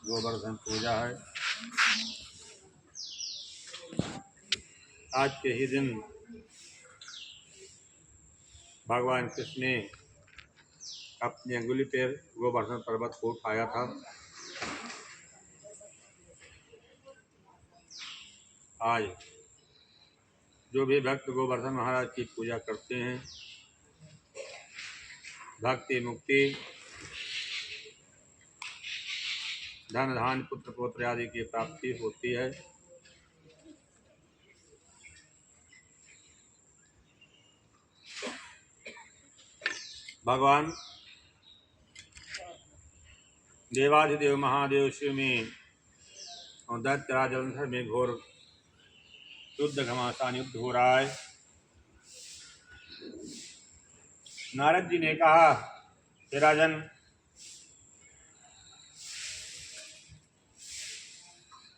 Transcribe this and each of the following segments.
गोवर्धन पूजा है। आज के ही दिन भगवान कृष्ण ने अपनी अंगुली पर गोवर्धन पर्वत को उठाया था। आज जो भी भक्त गोवर्धन महाराज की पूजा करते हैं, भक्ति मुक्ति धन धान पुत्र पौत्र आदि की प्राप्ति होती है। भगवान देवाधिदेव महादेव शिव में और दैत्यराज जलंधर में घोर युद्ध घमासान युद्ध हो रहा है। नारद जी ने कहा, हे राजन,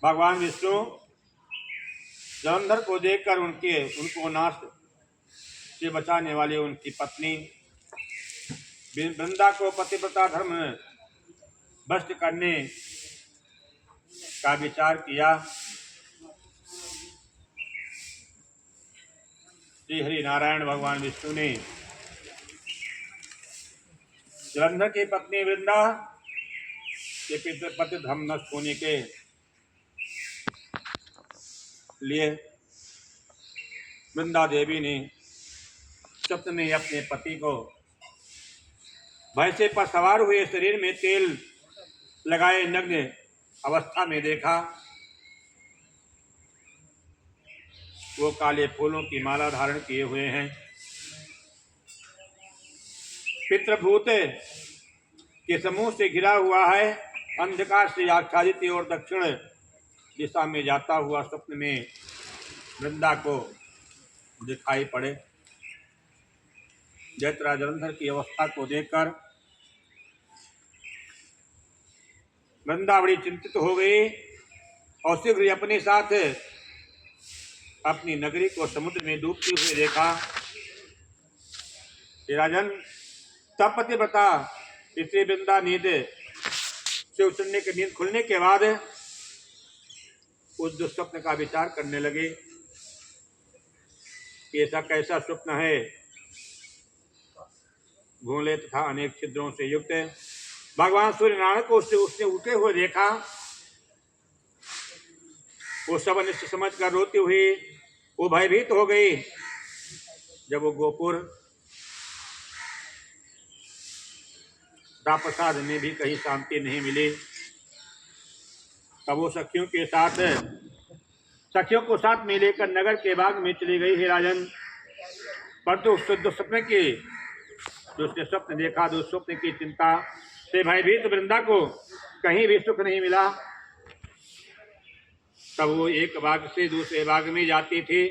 भगवान विष्णु जलंधर को देखकर उनको नाश से बचाने वाली उनकी पत्नी वृंदा को पतिव्रता धर्म भ्रष्ट करने का विचार किया। श्री हरि नारायण भगवान विष्णु ने जलंधर की पत्नी वृंदा के पति धर्म नष्ट होने के लिए वृंदा देवी ने स्वप्न में अपने पति को भैंसे पर सवार हुए शरीर में तेल लगाए नग्न अवस्था में देखा। वो काले फूलों की माला धारण किए हुए हैं। पितृभूत के समूह से घिरा हुआ है। अंधकार से आच्छादित और दक्षिण दिशा में जाता हुआ स्वप्न में वृंदा को दिखाई पड़े। दैत्यराज जलंधर की अवस्था को देखकर वृंदा बड़ी चिंतित हो गई और शीघ्र ही अपने साथ अपनी नगरी को समुद्र में डूबती हुए देखा। राजन, तब पतिव्रता स्त्री वृंदा नींद से उतरने के नींद खुलने के बाद उस दुस्वप्न का विचार करने लगे कि ऐसा कैसा स्वप्न है, भूले तथा अनेक छिद्रों से युक्त। भगवान सूर्य नारायण को उसने उठे हुए देखा। वो सब अनिष्ट समझ कर रोती हुई वो भयभीत हो गई। जब वो गोपुर प्रसाद में भी कहीं शांति नहीं मिली, तब वो सखियों को साथ में लेकर नगर के बाग में चली गई। हे राजन, परंतु दुस्वप्न की उसने स्वप्न देखा, दुस्वप्न की चिंता से भयभीत वृंदा को कहीं भी सुख नहीं मिला। तब वो एक बाग से दूसरे बाग में जाती थी,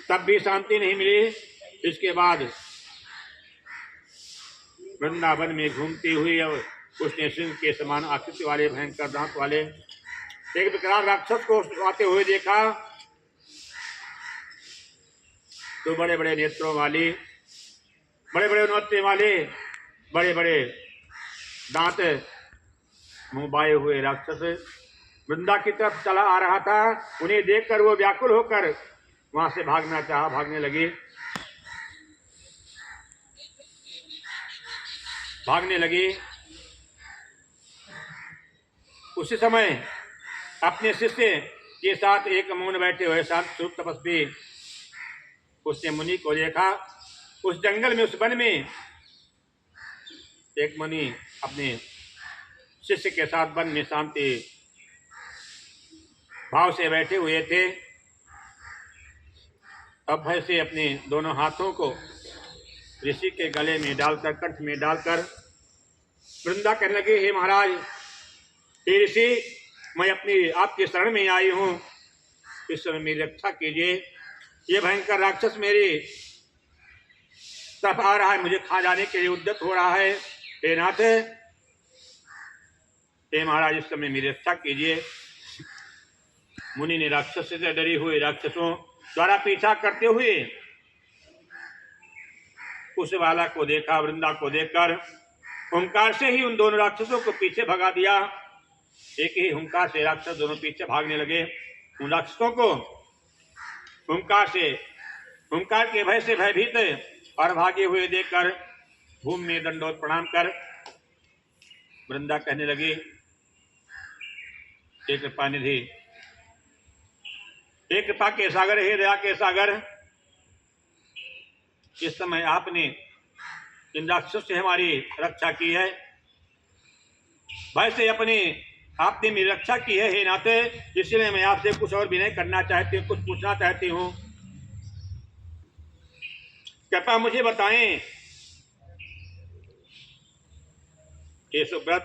तब भी शांति नहीं मिली। इसके बाद वृंदावन में घूमती हुई उसने सिंह के समान आकृति वाले भयंकर दांत वाले एक विकराल राक्षस को आते हुए देखा। तो बड़े बड़े नेत्रों वाली, बड़े बड़े नौत्रे वाले, बड़े बड़े दांत मुंह बाए हुए राक्षस वृंदा की तरफ चला आ रहा था। उन्हें देखकर वो व्याकुल होकर वहां से भागने लगी। उसी समय अपने शिष्य के साथ एक मौन बैठे हुए शांत स्वरूप तपस्वी उसने मुनि को देखा। उस जंगल में, उस वन में एक मुनि अपने शिष्य के साथ वन में शांति भाव से बैठे हुए थे। अब भय से अपने दोनों हाथों को ऋषि के गले में डालकर, कंठ में डालकर वृंदा कहने लगे, हे महाराज, हे ऋषि, मैं आपके शरण में आई हूँ, इस समय मेरी रक्षा कीजिए। ये भयंकर राक्षस मेरी तरफ आ रहा है, मुझे खा जाने के लिए उद्यत हो रहा है। हे नाथ, हे महाराज, इस समय मेरी रक्षा कीजिए। मुनि ने राक्षस से डरी हुई राक्षसों द्वारा पीछा करते हुए उस बाला को देखा। वृंदा को देखकर ओंकार से ही उन दोनों राक्षसों को पीछे भगा दिया। एक ही हुंकार से राक्षस दोनों पीछे भागने लगे। उन राक्षसों को हुंकार के भय से भयभीत और भागे हुए देखकर भूमि में दंडोत प्रणाम कर वृंदा कहने लगी, हे कृपा निधि, हे कृपा के सागर, हे दया के सागर, इस समय आपने इन राक्षसों से हमारी रक्षा की है, भय से आपने मेरी रक्षा की है हे नाथ, इसलिए मैं आपसे कुछ और विनय करना चाहती हूँ, कुछ पूछना चाहती हूँ। कृपया मुझे बताएं, हे सुब्रत,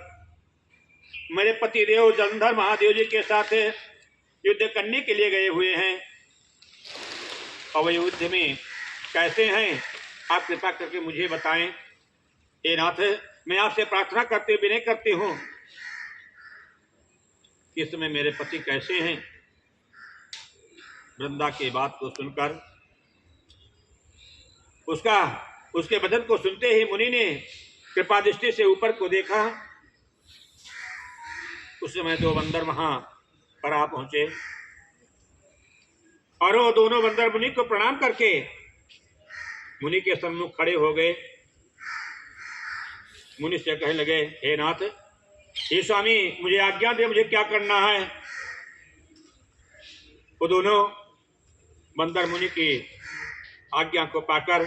मेरे पति देव जलंधर महादेव जी के साथ युद्ध करने के लिए गए हुए हैं और युद्ध में कैसे हैं, आप कृपा करके मुझे बताएं। हे नाथ, मैं आपसे प्रार्थना करते विनय करती हूँ, इस समय मेरे पति कैसे हैं। वृंदा की बात को सुनकर उसके वचन को सुनते ही मुनि ने कृपा दृष्टि से ऊपर को देखा। उस समय दो बंदर वहां पर आ पहुंचे और वो दोनों बंदर मुनि को प्रणाम करके मुनि के सम्मुख खड़े हो गए। मुनि से कहने लगे, हे नाथ, हे स्वामी, मुझे आज्ञा दे, मुझे क्या करना है। वो दोनों बंदर मुनि की आज्ञा को पाकर,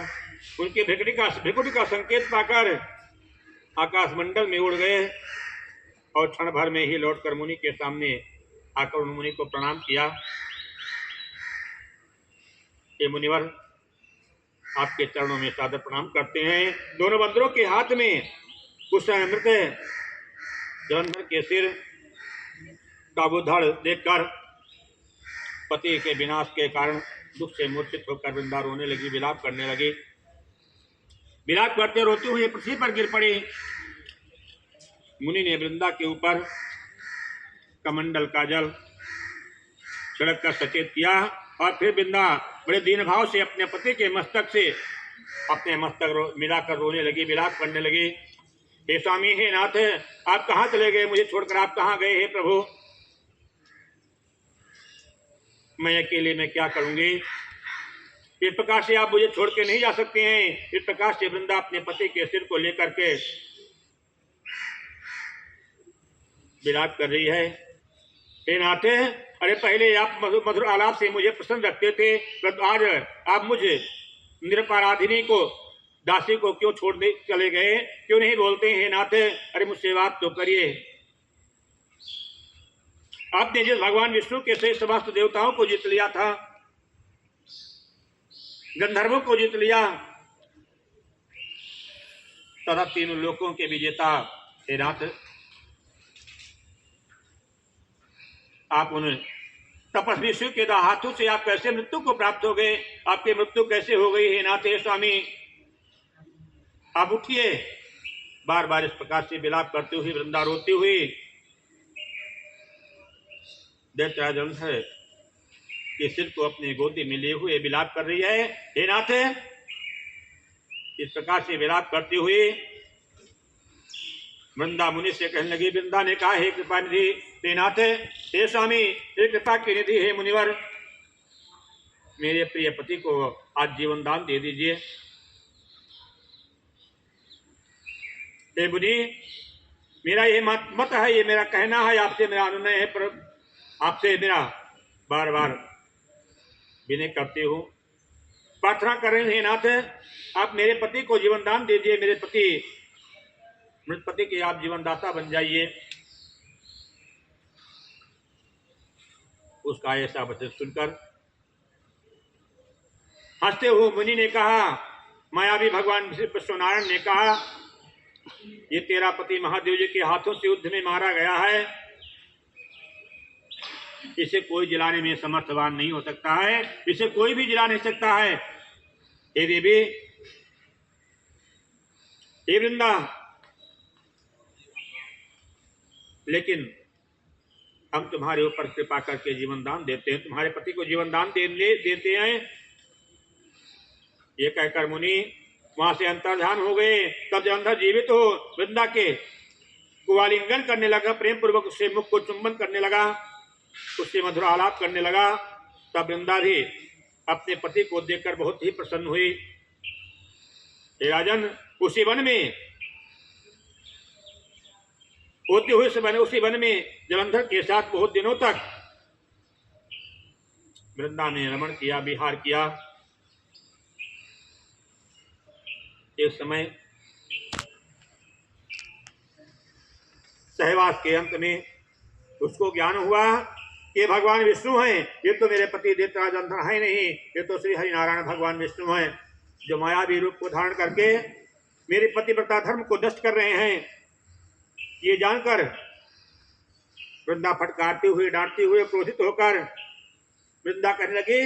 उनके भृकुटी का संकेत पाकर आकाश मंडल में उड़ गए और क्षण भर में ही लौटकर मुनि के सामने आकर मुनि को प्रणाम किया। हे मुनिवर, आपके चरणों में सादर प्रणाम करते हैं। दोनों बंदरों के हाथ में उस समय मृत जलंधर के सिर का वो धड़ देखकर पति के विनाश के कारण दुख से मूर्छित होकर वृंदा रोने लगी, विलाप करने लगी। विलाप करते रोते हुए पृथ्वी पर गिर पड़ी। मुनि ने वृंदा के ऊपर कमंडल का जल छिड़क कर सचेत किया और फिर वृंदा बड़े दीन भाव से अपने पति के मस्तक से अपने मस्तक मिलाकर रोने लगी, विलाप करने लगी। हे स्वामी, हे नाथ, आप कहाँ चले गए, मुझे छोड़कर आप कहाँ गए। हे प्रभु, मैं अकेले में क्या करूंगी, इस प्रकार से आप मुझे छोड़ के नहीं जा सकते हैं। इस प्रकार से वृंदा अपने पति के सिर को लेकर के विलाप कर रही है। हे नाथ, अरे पहले आप मधुर आलाप से मुझे प्रसन्न रखते थे, परंतु आज आप मुझे निरपराधिनी को, दासी को क्यों छोड़ दे चले गए, क्यों नहीं बोलते। हे नाथ, अरे मुझसे बात तो करिए। आपने जिस भगवान विष्णु के सहित समस्त देवताओं को जीत लिया था, गंधर्वों को जीत लिया तथा तीनों लोकों के विजेता, हे नाथ, आप उन तपस्वी शिव के हाथों से आप कैसे मृत्यु को प्राप्त हो गए, आपकी मृत्यु कैसे हो गई। हे नाथ, हे स्वामी, आप उठिए। बार बार इस प्रकार से विलाप करते हुए वृंदा रोती हुई दैत्यराज जलंधर के सिर को अपनी गोदी में लिए हुए विलाप कर रही है। हे नाथ, इस प्रकार से विलाप करते हुए वृंदा मुनि से कहने लगी। वृंदा ने कहा, हे कृपा निधि, हे नाथ, हे स्वामी, हे कृपा की निधि, हे मुनिवर, मेरे प्रिय पति को आज जीवन दान दे दीजिए। हे मुनि, मेरा ये मत है, ये मेरा कहना है, आपसे मेरा अनुनय है, पर आपसे मेरा बार बार विनय करती हूँ, प्रार्थना कर रहे हैं। हे नाथ, आप मेरे पति को जीवन दान दीजिए, मेरे मृत पति के आप जीवन दाता बन जाइए। उसका ऐसा वचन सुनकर हंसते हुए मुनि ने कहा, मायावी भगवान विश्वनारायण ने कहा, ये तेरा पति महादेव जी के हाथों से युद्ध में मारा गया है, इसे कोई जिलाने में समर्थवान नहीं हो सकता है, इसे कोई भी जिला नहीं सकता है। हे देवी, हे वृंदा, लेकिन हम तुम्हारे ऊपर कृपा करके जीवन दान देते हैं, तुम्हारे पति को जीवन दान देते हैं। ये कहकर मुनि वहां से अंतर्धान हो गए। तब जलंधर जीवित हो वृंदा के को आलिंगन करने लगा, प्रेम पूर्वक उससे मुख को चुंबन करने लगा, उससे मधुर आलाप करने लगा। तब वृंदा भी अपने पति को देखकर बहुत ही प्रसन्न हुई। हे राजन, उसी वन में होते हुए उसी वन में जलंधर के साथ बहुत दिनों तक वृंदा ने रमण किया, विहार किया। एक समय सहवास के अंत में उसको ज्ञान हुआ कि भगवान विष्णु हैं, ये तो मेरे पति देवता जलंधर है नहीं, ये तो श्री हरिनारायण भगवान विष्णु हैं, जो मायावी रूप को धारण करके मेरे पतिव्रता धर्म को नष्ट कर रहे हैं। ये जानकर वृंदा फटकारती हुई, डांटती हुई, क्रोधित होकर वृंदा कहने लगी,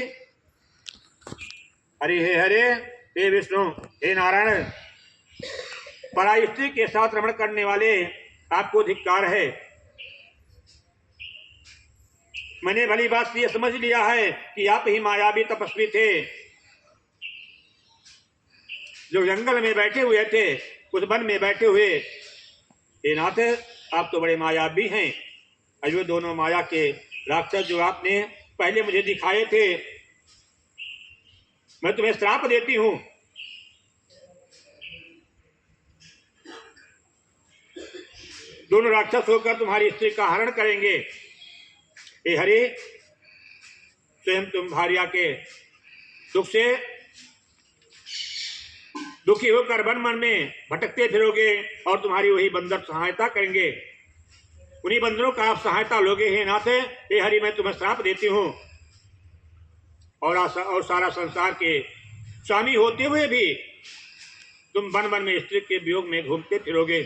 हरे हे विष्णु, हे नारायण, पराई स्त्री के साथ रमण करने वाले आपको धिक्कार है। मैंने भली बात ये समझ लिया है कि आप ही मायावी तपस्वी थे, जो जंगल में बैठे हुए थे, उस वन में बैठे हुए। हे नाथ, आप तो बड़े मायावी हैं। अयो दोनों माया के राक्षस जो आपने पहले मुझे दिखाए थे, मैं तुम्हें श्राप देती हूं। दोनों राक्षस होकर तुम्हारी स्त्री का हरण करेंगे। हे हरि, स्वयं तुम भार्या के दुख से दुखी होकर वन मन में भटकते फिरोगे और तुम्हारी वही बंदर सहायता करेंगे। उन्हीं बंदरों का आप सहायता लोगे। हे नाथ, हे हरि, मैं तुम्हें श्राप देती हूं और सारा संसार के स्वामी होते हुए भी तुम वन वन में स्त्री के वियोग में घूमते फिरोगे।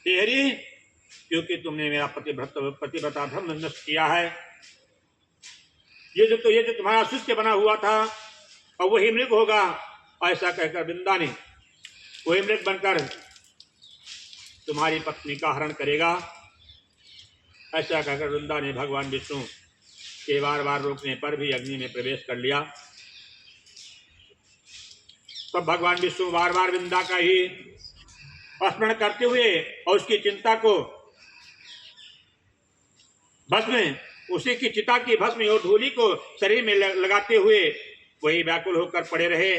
हे हरि, क्योंकि तुमने मेरा पतिव्रता धर्म नष्ट किया है। ये जो तुम्हारा शिष्य बना हुआ था और वही मृग होगा, ऐसा कहकर वृंदा ने वही मृग बनकर तुम्हारी पत्नी का हरण करेगा। ऐसा कहकर वृंदा ने भगवान विष्णु के बार बार रोकने पर भी अग्नि में प्रवेश कर लिया। तब भगवान विष्णु बार बार वृंदा का ही स्मरण करते हुए और उसकी चिंता को भस्म, उसी की चिता की भस्म और धूलि को शरीर में लगाते हुए वही व्याकुल होकर पड़े रहे।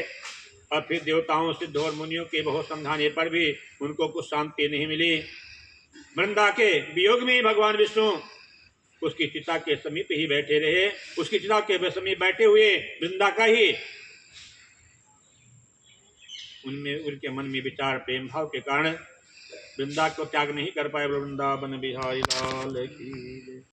और फिर देवताओं, सिद्ध और मुनियों के बहुत समझाने पर भी उनको कुछ शांति नहीं मिली। वृंदा के वियोग में भगवान विष्णु उसकी चिता के समीप ही बैठे रहे। उसकी चिता के समीप बैठे हुए वृंदा का ही उनके मन में विचार प्रेम भाव के कारण वृंदा को त्याग नहीं कर पाए। वृंदावन बिहारी लाल की।